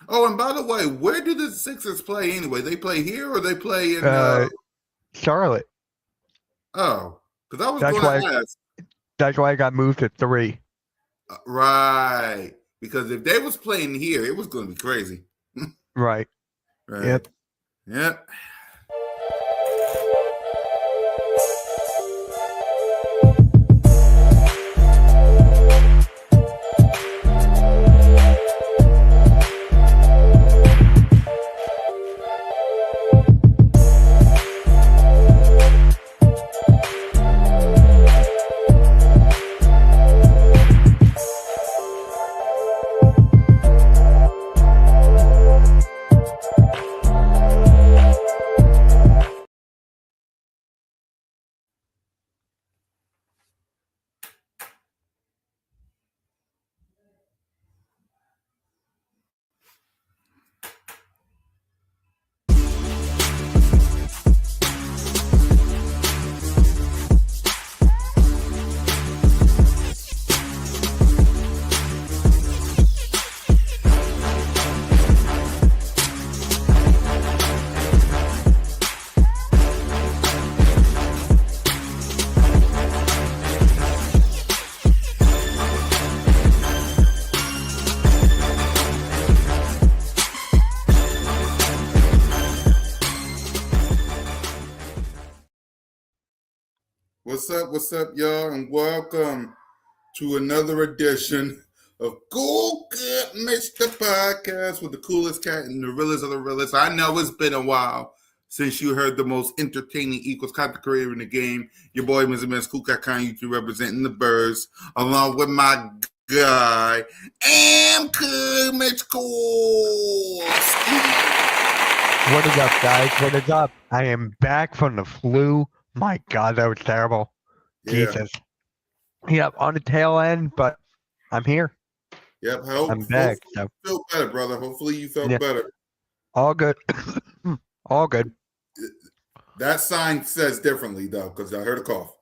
Oh, and by the way, where do the Sixers play anyway? They play here or they play in? Uh, Charlotte. Oh, because I was That's going why. to ask. That's why I got moved to 3. Right, because if they was playing here, it was going to be crazy. Right. Right. Yep. Yep. What's up, y'all, and welcome to another edition of CoolCat-Mitch, the podcast with the coolest cat and the realest of the realest. I know it's been a while since you heard the most entertaining equals content creator in the game. Your boy, Mr. Miss CoolCat YouTube, representing the birds, along with my guy, and Mitch Cool. What is up, guys? What is up? I am back from the flu. My God, that was terrible. Yeah. Jesus. Yep, on the tail end, but I'm here. Yep. I'm back. Hopefully you feel better, brother. Hopefully you felt better. All good. All good. That sign says differently, though, because I heard a cough.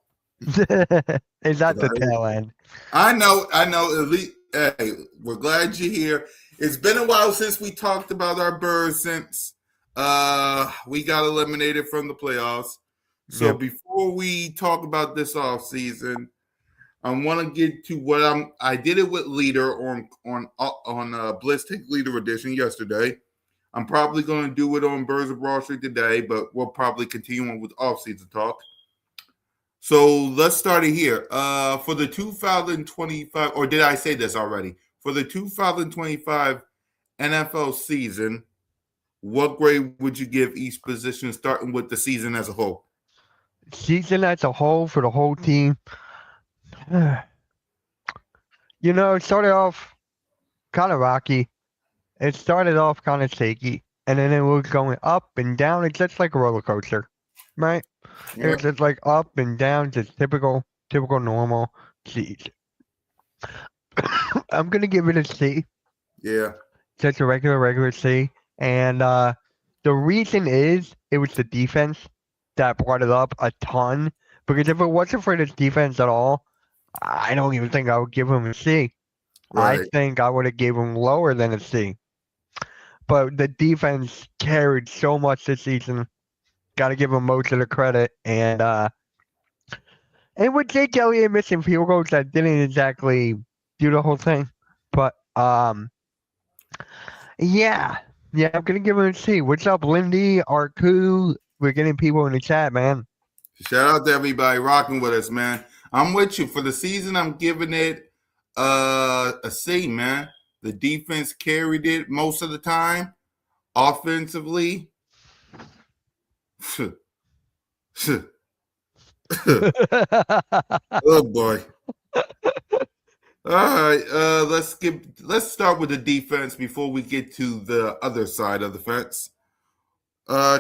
Is that the tail end? I know. At least, hey, we're glad you're here. It's been a while since we talked about our birds since we got eliminated from the playoffs. So before we talk about this off season, I want to get to what I did it with Leader on Blitz Take Leader Edition yesterday. I'm probably going to do it on Birds of Broad Street today, but we'll probably continue on with off-season talk. So let's start it here. For the 2025, or did I say this already? For the 2025 NFL season, what grade would you give each position, starting with the season as a whole? Season as a whole for the whole team. It started off kind of rocky. It started off kind of shaky, and then it was going up and down. It's just like a roller coaster, right? Yep. It's just like up and down, just typical normal season. I'm gonna give it a C. Yeah. Just a regular C. And the reason is it was the defense that brought it up a ton. Because if it wasn't for this defense at all, I don't even think I would give him a C. Right. I think I would have gave him lower than a C. But the defense carried so much this season. Got to give him most of the credit. And with Jake Elliott missing field goals, that didn't exactly do the whole thing. But yeah, I'm gonna give him a C. What's up, Lindy? Arku? We're getting people in the chat, man. Shout out to everybody rocking with us, man. I'm with you for the season. I'm giving it a C, man. The defense carried it most of the time. Offensively, oh boy. All right, let's start with the defense before we get to the other side of the fence.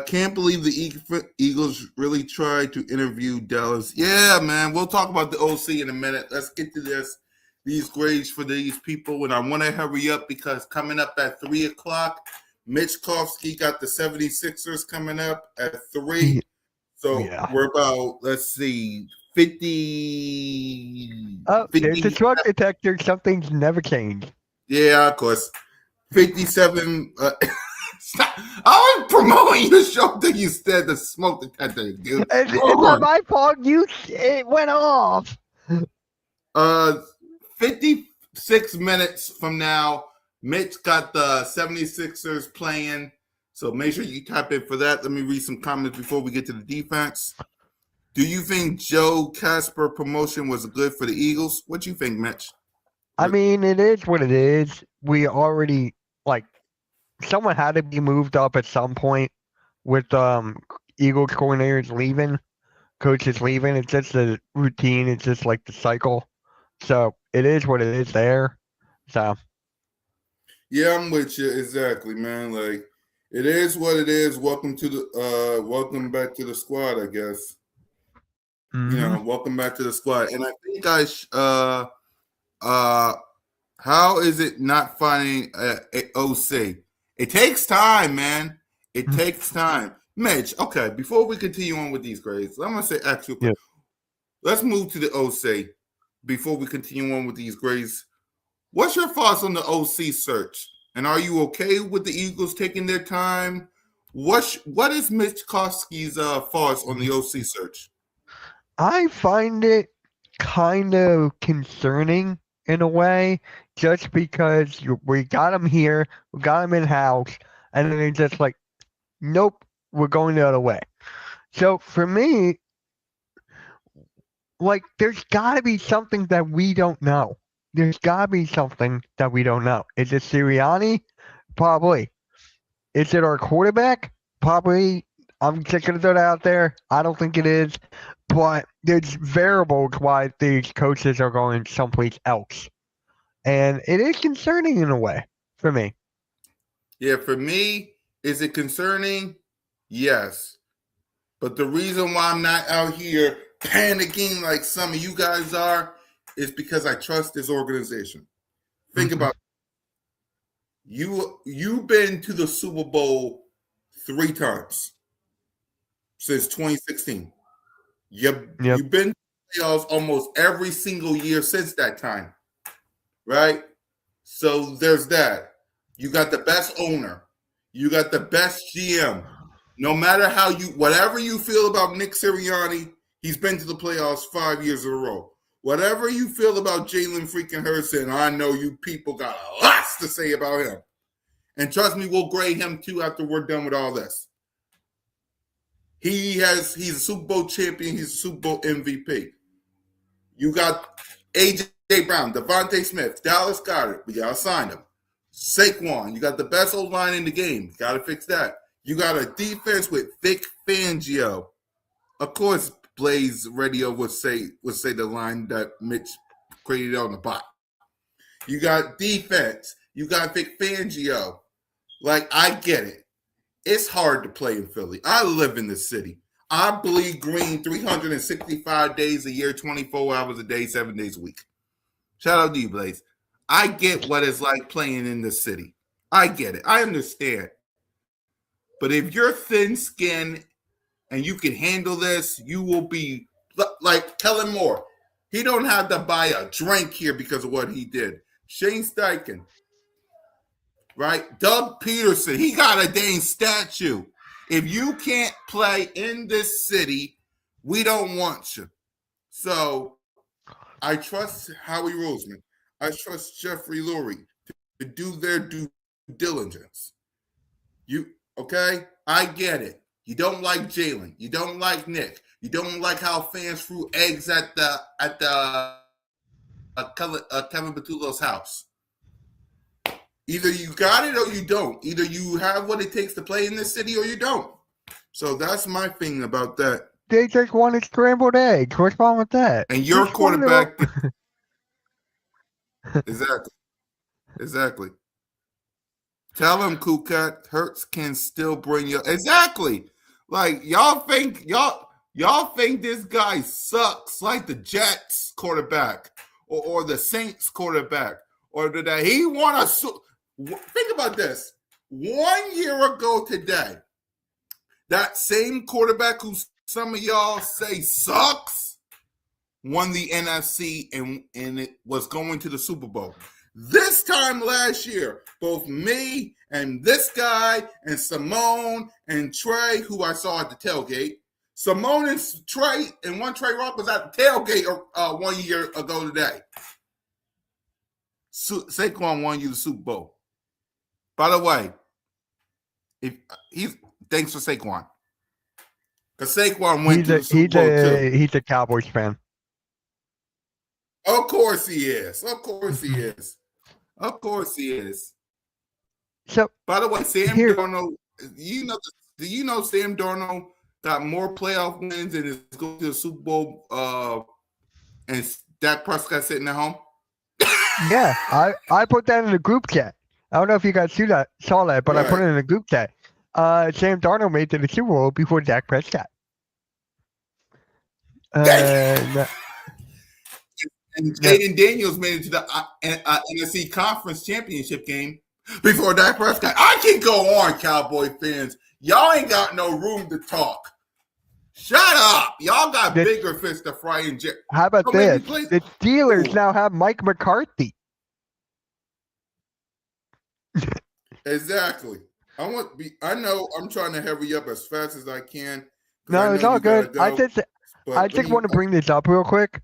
Can't believe the Eagles really tried to interview Dallas. Yeah, man, we'll talk about the OC in a minute. Let's get to these grades for these people, and I want to hurry up because coming up at 3 o'clock, Mitch Kofsky got the 76ers coming up at 3. So we're about, let's see, 50. Oh, 50, there's a truck detector. Something's never changed. Yeah, of course. 57. Stop. I was promoting your show that you said the smoke detector, dude. It's not my fault. It went off. 56 minutes from now, Mitch got the 76ers playing. So make sure you tap in for that. Let me read some comments before we get to the defense. Do you think Joe Casper promotion was good for the Eagles? What do you think, Mitch? I mean, it is what it is. We already someone had to be moved up at some point with Eagles coordinators leaving, coaches leaving. It's just a routine. It's just like the cycle. So it is what it is there. So yeah, I'm with you exactly, man. Like it is what it is. Welcome back to the squad, I guess. Welcome back to the squad. And I think how is it not finding a OC? It takes time, man. It takes time. Mitch, okay, before we continue on with these grades, I'm going to ask you a question. Let's move to the OC before we continue on with these grades. What's your thoughts on the OC search? And are you okay with the Eagles taking their time? What is Mitch Koski's thoughts on the OC search? I find it kind of concerning in a way, just because we got him here, we got him in house, and then they're just like, nope, we're going the other way. So for me, there's got to be something that we don't know. There's got to be something that we don't know. Is it Sirianni? Probably. Is it our quarterback? Probably. I'm just going to throw that out there. I don't think it is. But there's variables why these coaches are going someplace else. And it is concerning in a way for me. Yeah, for me, is it concerning? Yes. But the reason why I'm not out here panicking like some of you guys are is because I trust this organization. Think about it. You've been to the Super Bowl 3 times since 2016. You've been to the playoffs almost every single year since that time, right? So there's that. You got the best owner. You got the best GM. No matter whatever you feel about Nick Sirianni, he's been to the playoffs 5 years in a row. Whatever you feel about Jalen freaking Hurts, and I know you people got a lot to say about him. And trust me, we'll grade him too after we're done with all this. He's a Super Bowl champion. He's a Super Bowl MVP. You got A.J. Brown, Devontae Smith, Dallas Goedert. We got to sign him. Saquon. You got the best O-line in the game. Got to fix that. You got a defense with Vic Fangio. Of course, Blaze Radio would say the line that Mitch created on the bot. You got defense. You got Vic Fangio. I get it. It's hard to play in Philly. I live in the city. I bleed green 365 days a year, 24 hours a day, 7 days a week. Shout out to you, Blaze. I get what it's like playing in the city. I get it. I understand. But if you're thin-skinned and you can handle this, you will be like Kellen Moore. He don't have to buy a drink here because of what he did. Shane Steichen, right? Doug Peterson, he got a dang statue. If you can't play in this city, we don't want you. So I trust Howie Roseman. I trust Jeffrey Lurie to do their due diligence. Okay? I get it. You don't like Jalen. You don't like Nick. You don't like how fans threw eggs at Kevin Patullo's house. Either you got it or you don't. Either you have what it takes to play in this city or you don't. So that's my thing about that. They just wanted scrambled eggs. What's wrong with that? And your quarterback. Exactly. Tell him, CoolCat, Hurts can still bring you. Exactly. Y'all think this guy sucks like the Jets quarterback or the Saints quarterback or that he won a. Think about this. 1 year ago today, that same quarterback who some of y'all say sucks won the NFC and it was going to the Super Bowl. This time last year, both me and this guy and Simone and Trey, who I saw at the tailgate, Simone and Trey and one Trey Rock was at the tailgate 1 year ago today. Saquon won you the Super Bowl. By the way, thanks for Saquon. Because Saquon went to the Super Bowl too. He's a Cowboys fan. Of course he is. Of course he is. Of course he is. So, by the way, Sam Darnold, do you know Sam Darnold got more playoff wins and is going to the Super Bowl and Dak Prescott sitting at home? Yeah, I put that in the group chat. I don't know if you guys saw that, but right. I put it in the group chat. Sam Darnold made it to the Super Bowl before Dak Prescott. And Jaden Daniels made it to the NFC Conference Championship game before Dak Prescott. I can go on, Cowboy fans. Y'all ain't got no room to talk. Shut up. Y'all got bigger fish to fry and jet. How about this? The Steelers now have Mike McCarthy. Exactly. I know I'm trying to hurry up as fast as I can. No, it's all good. Go, I just want to bring this up real quick.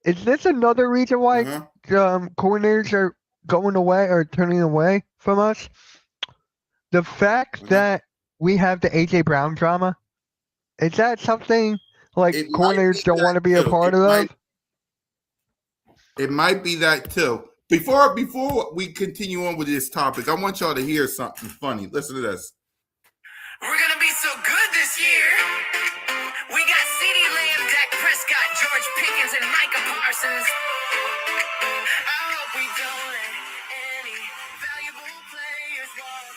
Is this another reason why coordinators are going away or turning away from us? The fact that we have the A.J. Brown drama, is that something like coordinators don't want to be a part of? It might be that too. Before we continue on with this topic, I want y'all to hear something funny. Listen to this. We're going to be so good this year. We got CeeDee Lamb, Dak Prescott, George Pickens, and Micah Parsons. I hope we don't let any valuable players walk.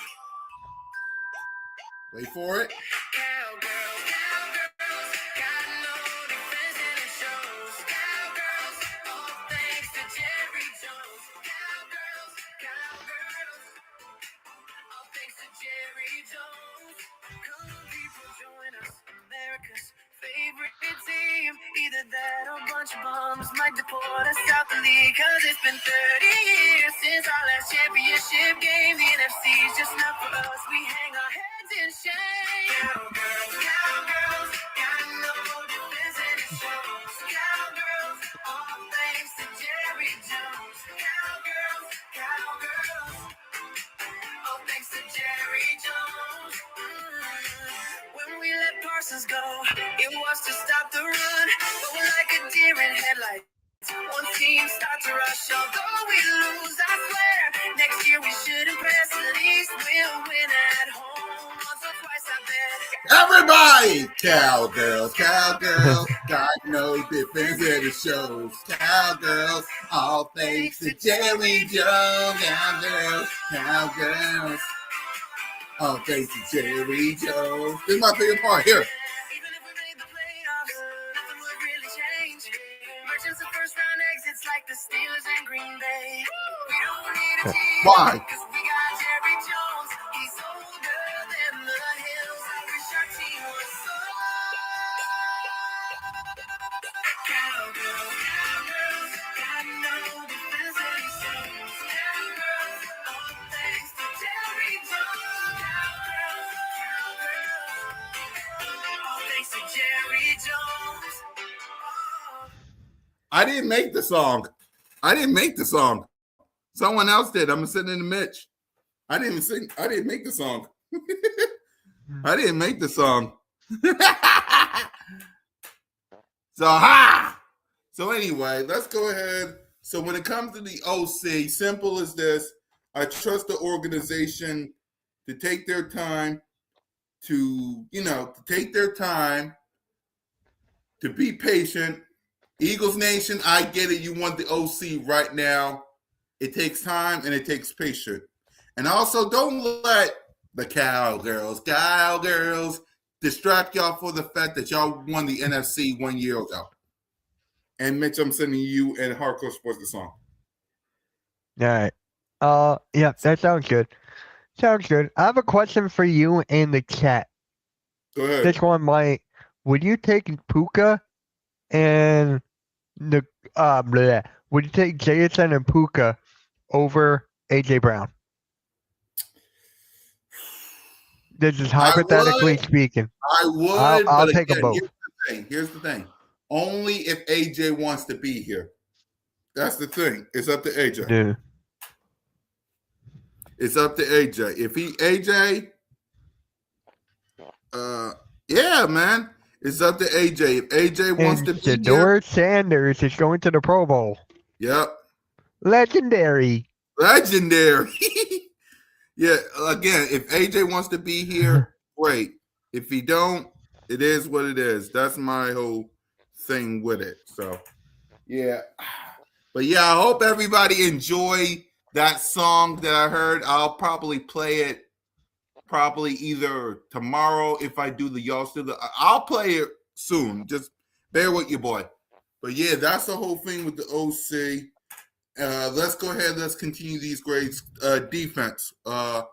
Wait for it. Cowgirls, cowgirls, got no defense and it shows. Cowgirls, all thanks to Jerry Jones. Cowgirls, cowgirls, all thanks to Jerry Jones. Come on, people, join us, America's favorite team. Either that or a bunch of bums might deport us out the league. Cause it's been 30 years since our last championship game. The NFC's just not for us. We hang our heads in shame. Cowgirls, cowgirls, got no defense and it shows. Cowgirls, all thanks to Jerry Jones. Cowgirls, cowgirls, all thanks to Jerry Jones. When we let Parsons go, it was to stop the run, but we're like a deer in headlights. One team starts to rush, although we lose, I swear. Next year we should impress, at least we'll win at home. Once or twice, I bet. Everybody! Cowgirls, cowgirls, got no defense and it shows. Cowgirls, all thanks to Jerry Jones. Cowgirls, cowgirls, all thanks to Jerry Jones. This is my favorite part. Here. Even if we made the playoffs, nothing would really change. Merchants of first-round exits like the Steelers and Green Bay. We don't need a team. Why? Because we got Jerry Jones. He's older than the hills. I wish our team was so. Cowgirls, cowgirls, got no defense and it shows. Cowgirls, all thanks to Jerry Jones. Cowgirls, cowgirls, all thanks to Jerry Jones. I didn't make the song. Someone else did. I'm sitting in the Mitch. I didn't make the song. I didn't make the song. So anyway, let's go ahead. So when it comes to the OC, simple as this. I trust the organization to take their time to be patient. Eagles Nation, I get it. You want the OC right now. It takes time and it takes patience. And also, don't let the cowgirls distract y'all for the fact that y'all won the NFC 1 year ago. And Mitch, I'm sending you and Hardcore Sports the song. All right. Yeah, that sounds good. Sounds good. I have a question for you in the chat. Go ahead. This one might. Would you take Puka and would you take Jason and Puka over AJ Brown? This is I hypothetically would. speaking. I would, I'll but take them again, both. here's the thing. Only if AJ wants to be here. That's the thing. It's up to AJ. Dude. It's up to AJ. If AJ, yeah, man. It's up to AJ. If AJ wants And to be here, Shedeur Sanders is going to the Pro Bowl. yep. Legendary. Legendary. Yeah, again, if AJ wants to be here, great. If he don't, it is what it is. That's my whole thing with it. So, yeah. But yeah, I hope everybody enjoy that song that I heard. I'll probably play it probably either tomorrow if I do the y'all still. I'll play it soon. Just bear with your boy. But yeah, that's the whole thing with the OC. Let's go ahead. Let's continue these grades. Defense. The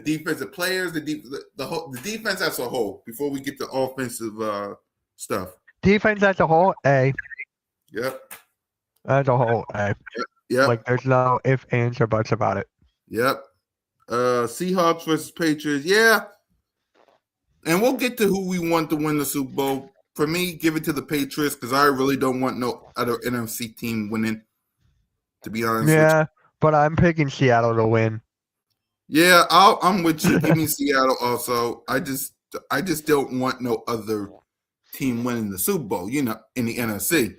defensive players. The defense as a whole. Before we get to offensive stuff. Defense as a whole, A. Yep. As a whole, A. Yep. Like there's no ifs, ands, or buts about it. Yep. Seahawks versus Patriots. Yeah. And we'll get to who we want to win the Super Bowl. For me, give it to the Patriots because I really don't want no other NFC team winning. To be honest, Yeah, but I'm picking Seattle to win. Yeah, I'm with you. Give me Seattle also. I just don't want no other team winning the Super Bowl, in the NFC.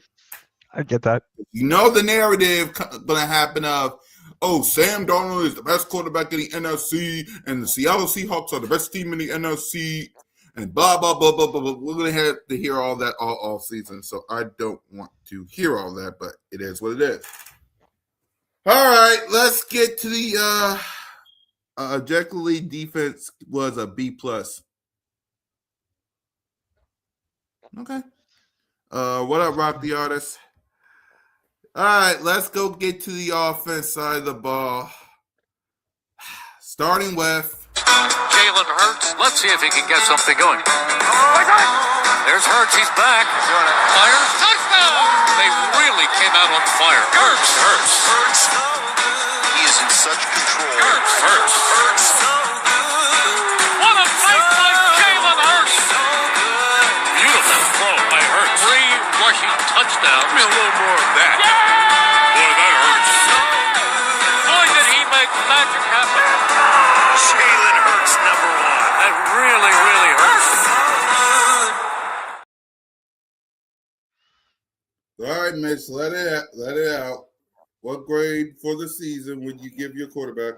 I get that. You know the narrative going to happen of, oh, Sam Darnold is the best quarterback in the NFC, and the Seattle Seahawks are the best team in the NFC, and blah, blah, blah, blah, blah, blah. We're going to have to hear all that all season, so I don't want to hear all that, but it is what it is. All right, let's get to the objectively defense was a B+. Okay. What up, Rock the Artist? All right, let's go get to the offense side of the ball. Starting with Jalen Hurts. Let's see if he can get something going. There's Hurts. He's back. Fires. Touchdown. They really came out on fire. Hurts. He is in such control. Hurts. What a night by Jalen Hurts. Beautiful throw by Hurts. 3 rushing touchdowns. Give me a little more of that. Boy, that hurts. Boy, did he make magic happen. Jalen Hurts, number 1. That really, really hurts. all right, Mitch, let it out. What grade for the season would you give your quarterback?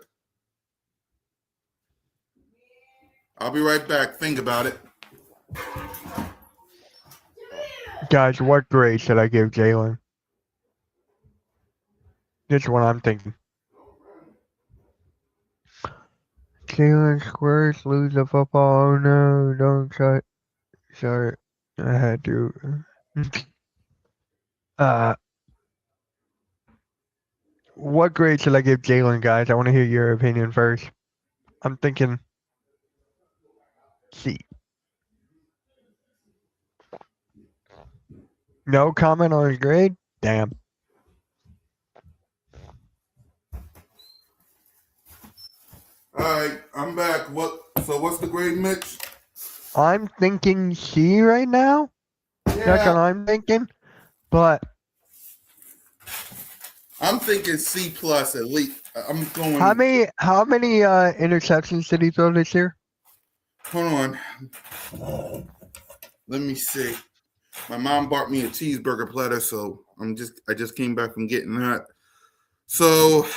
I'll be right back. Think about it. Guys, what grade should I give Jalen? This is what I'm thinking. Jalen Squares lose the football. Oh no, don't cut. Sorry. I had to. What grade should I give Jalen, guys? I want to hear your opinion first. I'm thinking C. No comment on his grade? Damn. All right, I'm back. What's the grade, Mitch? I'm thinking C right now. That's what I'm thinking. But I'm thinking C+ at least. I'm going. how many interceptions did he throw this year? Hold on. Let me see. My mom bought me a cheeseburger platter, so I just came back from getting that. So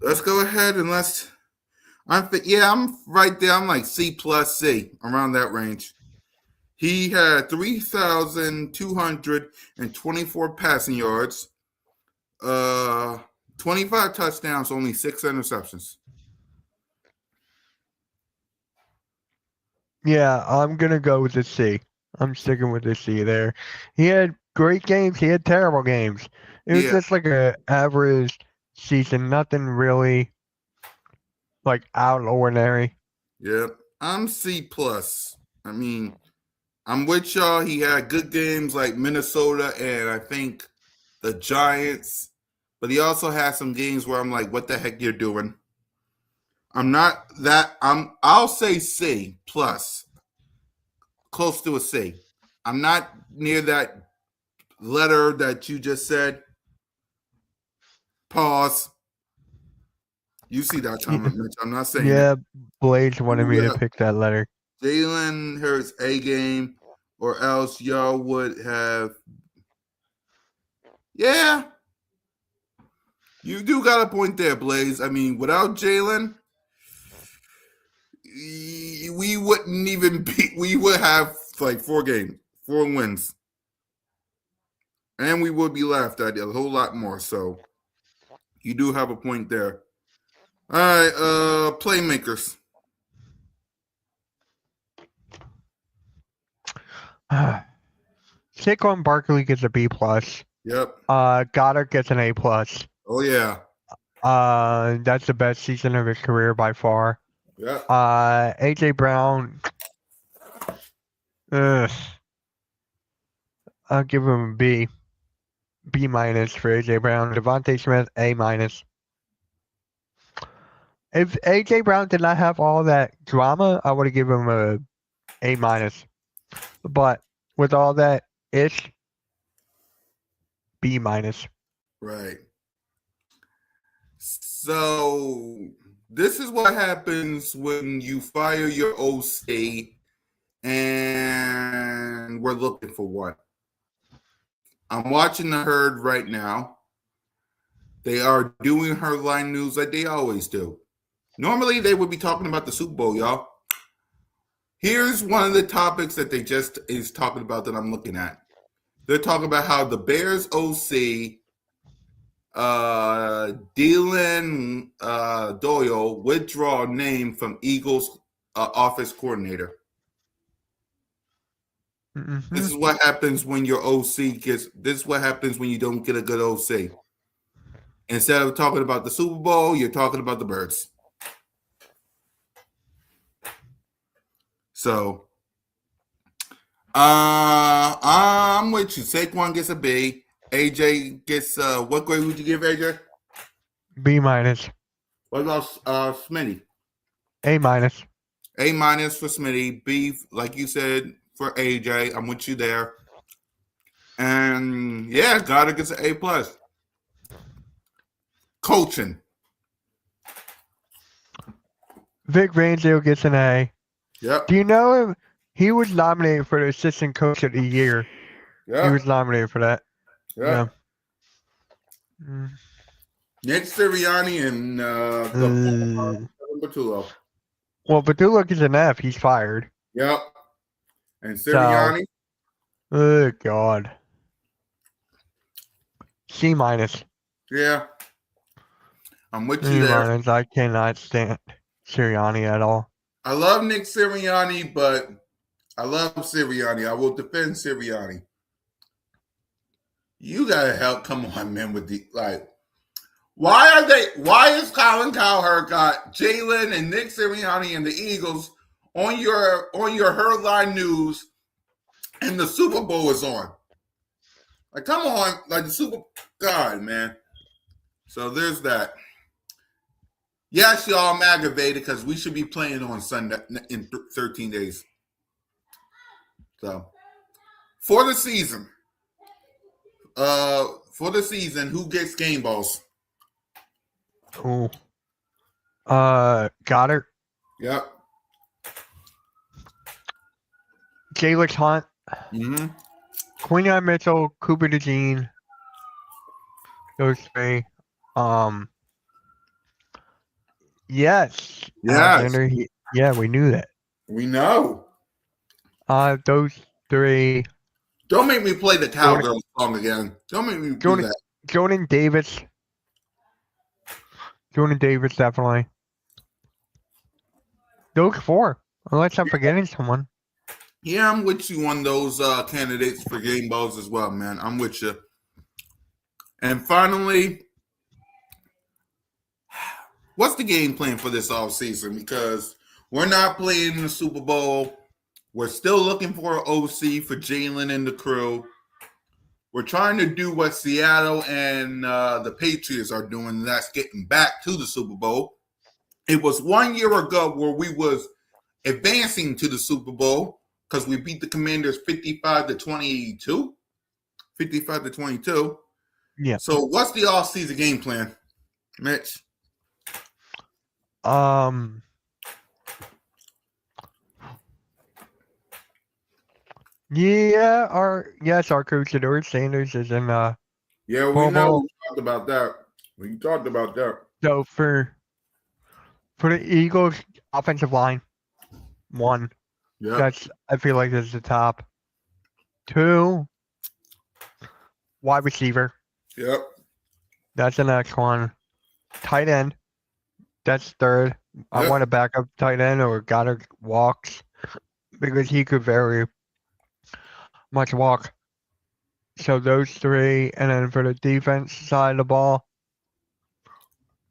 let's go ahead and I'm right there. I'm like C+, C, around that range. He had 3,224 passing yards, 25 touchdowns, only 6 interceptions. Yeah, I'm gonna go with the C. I'm sticking with the C there. He had great games. He had terrible games. It was just like a average season. Nothing really like out of ordinary. Yep. I'm C+. I mean, I'm with y'all. He had good games like Minnesota and I think the Giants. but he also has some games where I'm like, what the heck you're doing? I'll say C plus, close to a C. I'm not near that letter that you just said. Pause. You see that comment, Mitch. I'm not saying Yeah, it. Blaze wanted me to Yeah. pick that letter. Jalen Hurts A game, or else y'all would have. Yeah, you do got a point there, Blaze. I mean, without Jalen, we wouldn't even be. We would have like 4 wins, and we would be left at a whole lot more. So you do have a point there. All right, playmakers. Saquon Barkley gets a B plus. Yep. Goddard gets an A plus. Oh yeah. That's the best season of his career by far. Yep. AJ Brown. Ugh. I'll give him a B. B minus for AJ Brown. Devontae Smith, A minus. If AJ Brown did not have all that drama, I would have given him a A minus. But with all that ish, B minus. Right. So this is what happens when you fire your OC and we're looking for one. I'm watching the herd right now. They are doing herdline news like they always do. Normally they would be talking about the Super Bowl, y'all. Here's one of the topics that they just is talking about that I'm looking at. They're talking about how the Bears OC Dylan Doyle withdraw name from Eagles office coordinator. Mm-hmm. This is what happens when your OC gets. This is what happens when you don't get a good OC. Instead of talking about the Super Bowl, you're talking about the Birds. So, I'm with you. Saquon gets a B. AJ gets what grade would you give AJ? B minus. What about Smitty? A minus. A minus for Smitty. B, like you said, for AJ. I'm with you there. And yeah, Goddard gets an A plus. Coaching. Vic Fangio gets an A. Yep. Do you know him? He was nominated for the assistant coach of the year. Yep. He was nominated for that. Yep. Yeah. Mm. Nick Sirianni and Batulo. Well, Badula gets an F. He's fired. Yep. And Sirianni. Oh, God. C minus. Yeah. I'm with C you there. minus. I cannot stand Sirianni at all. I love Nick Sirianni, but I love Sirianni. I will defend Sirianni. You gotta help. Come on, man, with the like. Why is Colin Cowherd got Jalen and Nick Sirianni and the Eagles on your herdline news and the Super Bowl is on? Like, come on, like the Super God, man. So there's that. Yes, y'all, I'm aggravated because we should be playing on Sunday in 13 days. So for the season, who gets game balls? Cool. Goddard. Yep. Jalen Hunt. Mm-hmm. Quinion Mitchell. Cooper DeJean. Those three. Yes. Yes. Alexander, yeah, we knew that. We know. Those three. Don't make me play the Cowgirl song again. Don't make me do that. Jordan Davis. Jordan Davis, definitely. Those 4. Unless I'm forgetting someone. Yeah, I'm with you on those candidates for game balls as well, man. I'm with you. And finally, what's the game plan for this offseason? Because we're not playing the Super Bowl. We're still looking for an OC for Jalen and the crew. we're trying to do what Seattle and the Patriots are doing, and that's getting back to the Super Bowl. It was 1 year ago where we was advancing to the Super Bowl because we beat the Commanders 55-22. 55-22. Yeah. So what's the off-season game plan, Mitch? Yeah, our coach George Sanders is in Yeah, we Well, know well- we talked about that. We talked about that. so for the Eagles offensive line, one. Yeah. I feel like that's the top. 2, wide receiver. Yep. That's the next one. Tight end. That's third. I Yep. want a backup tight end or Goddard walks because he could very much walk. So those 3, and then for the defense side of the ball,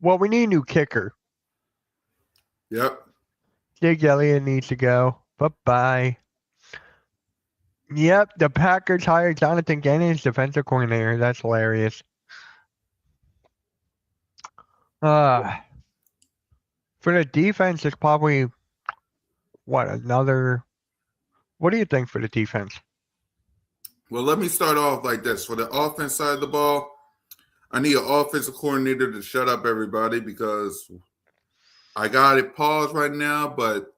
well, we need a new kicker. Yep. Jake Elliott needs to go. Bye-bye. Yep, the Packers hired Jonathan Gannon as defensive coordinator. That's hilarious. For the defense, it's probably what do you think for the defense? Well, let me start off like this. For the offense side of the ball, I need an offensive coordinator to shut up everybody because I got it paused right now, but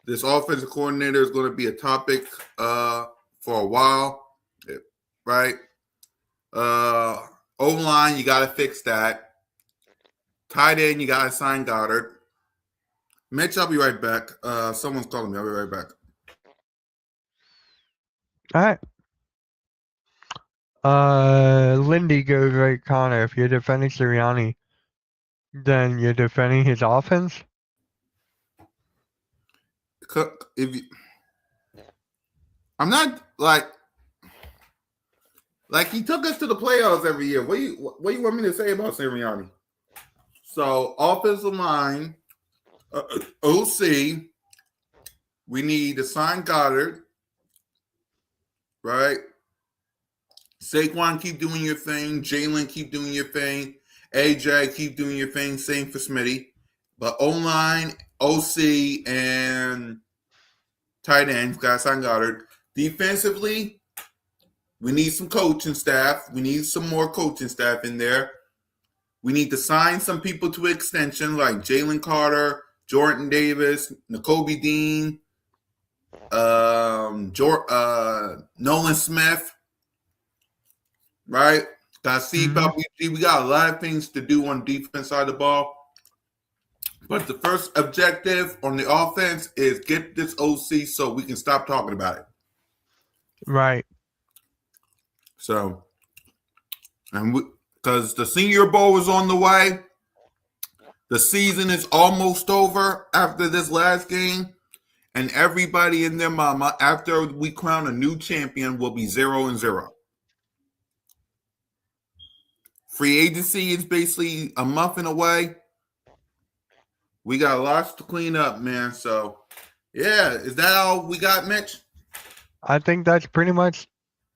this offensive coordinator is going to be a topic for a while, right? O-line, you got to fix that. Tight end, you got to sign Goddard. Mitch, I'll be right back. Someone's calling me. I'll be right back. All right. Lindy goes right, Connor. If you're defending Sirianni, then you're defending his offense? I'm not like he took us to the playoffs every year. What do you want me to say about Sirianni? So offensive line, OC, we need to sign Goddard, right? Saquon, keep doing your thing. Jalen, keep doing your thing. AJ, keep doing your thing. Same for Smitty. But O-line, OC, and tight end, got to sign Goddard. Defensively, we need some coaching staff. We need some more coaching staff in there. We need to sign some people to extension like Jalen Carter, Jordan Davis, N'Kobe Dean, Nolan Smith, right? Got to see about we got a lot of things to do on the defense side of the ball. But the first objective on the offense is get this OC so we can stop talking about it. Right. So, because the Senior Bowl is on the way, the season is almost over after this last game, and everybody and their mama, after we crown a new champion, will be 0-0. Free agency is basically a muffin away. We got lots to clean up, man. So, yeah, is that all we got, Mitch? I think that's pretty much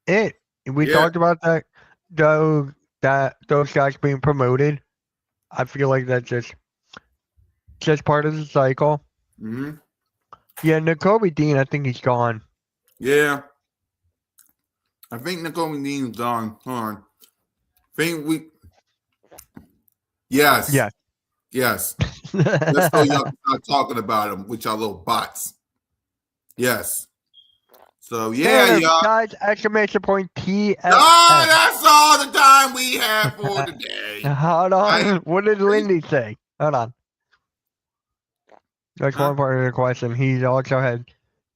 it. We Yeah. talked about that those guys being promoted. I feel like that's just part of the cycle. Mm-hmm. Yeah, N'Kobe Dean, I think he's gone. Yeah. I think N'Kobe Dean's gone. Hold on. Yes. Yes. Yes. Let's go y'all start talking about them with y'all little bots. Yes. So yeah, Damn, y'all. guys! Exclamation point TF. Oh, that's all the time we have for today. Hold on. What did Right. Lindy say? Hold on. That's one part of the question. He's also had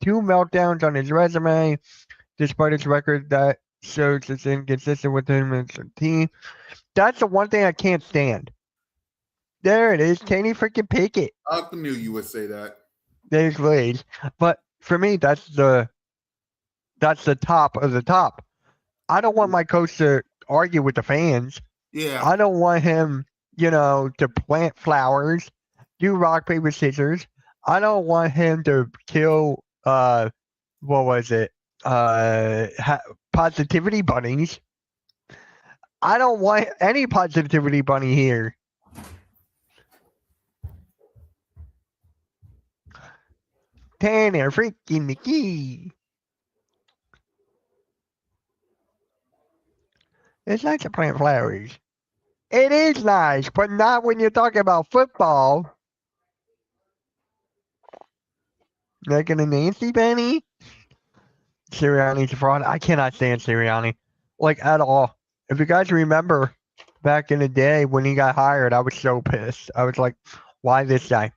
2 meltdowns on his resume, despite his record that shows it's inconsistent with him and the team. That's the one thing I can't stand. There it is. Can you freaking pick it? I knew you would say that. There's ways. But for me, that's the top of the top. I don't want my coach to argue with the fans. Yeah. I don't want him, to plant flowers, do rock, paper, scissors. I don't want him to kill, what was it? positivity bunnies. I don't want any positivity bunny here. Tanner freaking McGee. It's nice to plant flowers. It is nice, but not when you're talking about football. Making a Nancy Benny? Sirianni's a fraud. I cannot stand Sirianni. Like, at all. If you guys remember back in the day when he got hired, I was so pissed. I was like, why this guy?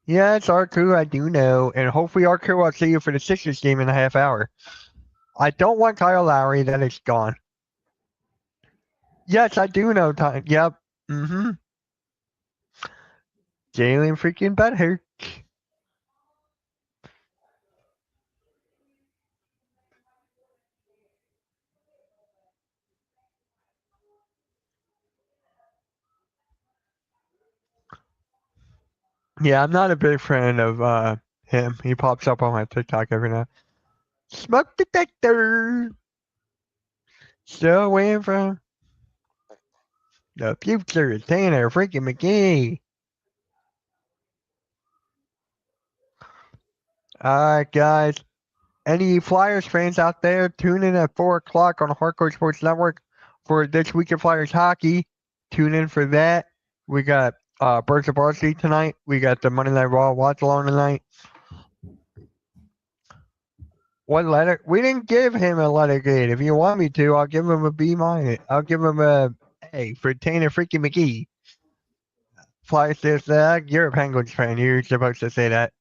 Yeah, it's our crew, I do know. And hopefully our crew will see you for the Sixers game in a half hour. I don't want Kyle Lowry, that is gone. Yes, I do know time. Yep. Mm-hmm. Jalen freaking Butthurt. Yeah, I'm not a big fan of him. He pops up on my TikTok every now. Smoke detector. Still away from the future. Tanner freaking McGee. Alright, guys. Any Flyers fans out there, tune in at 4 o'clock on Hardcore Sports Network for this week of Flyers hockey. Tune in for that. We got Birds of Varsity tonight. We got the Monday Night Raw watch along tonight. What letter? We didn't give him a letter grade. If you want me to, I'll give him a B minus. I'll give him a A for Tanner freaking McGee. Fly says that. You're a Penguins fan. You're supposed to say that.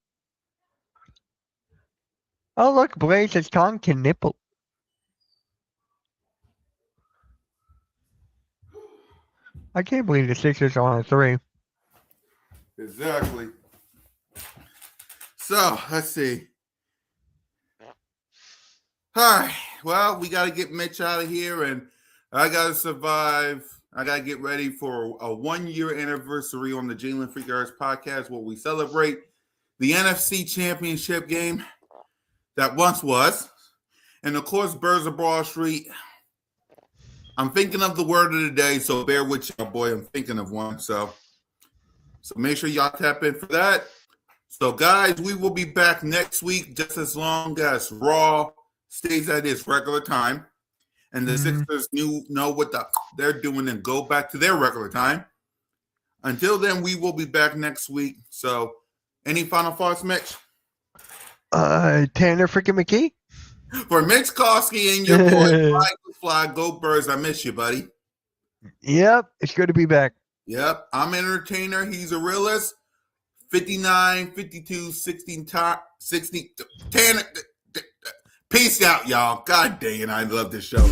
Oh, look, Blaze has Con can nipple. I can't believe the Sixers are on a 3. Exactly. So, let's see. All right. Well, we got to get Mitch out of here, and I got to survive. I got to get ready for a 1-year anniversary on the Jalen Freak Earth podcast where we celebrate the NFC Championship game that once was. And, of course, Birds of Broad Street. I'm thinking of the word of the day, so bear with you, boy. I'm thinking of one. So make sure y'all tap in for that. So, guys, we will be back next week just as long as Raw stays at its regular time. And the Sixers know what they're doing and go back to their regular time. Until then, we will be back next week. So, any final thoughts, Mitch? Tanner freaking McGee? For Mitch Koski and your boy, Fly, go Birds. I miss you, buddy. Yep, it's good to be back. Yep, I'm an entertainer. He's a realist. 59, 52, 16, 60, 10. Peace out, y'all. God dang it, I love this show.